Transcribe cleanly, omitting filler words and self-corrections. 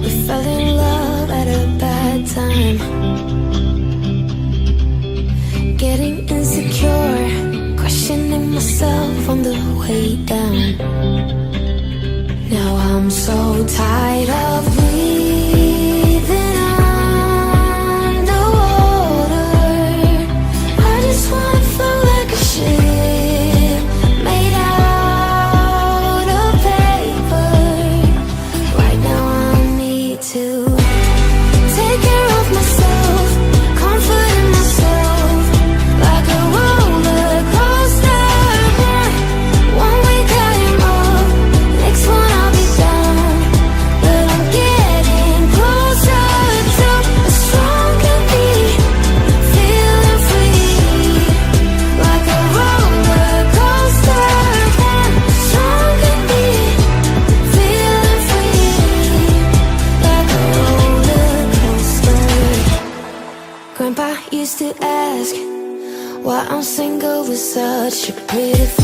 We fell in love at a bad time, getting insecure, questioning myself on the way down. Now I'm so tired of breathing underwater. I just wanna float like a ship made out of paper. Right now I need to take care of myself, comforting myself like a roller coaster. One week I am up, next one I'll be down, but I'm getting closer to a stronger me, feeling free like a roller coaster. Stronger me, feeling free like a roller coaster. Grandpa used to ask why I'm single with such a pretty face.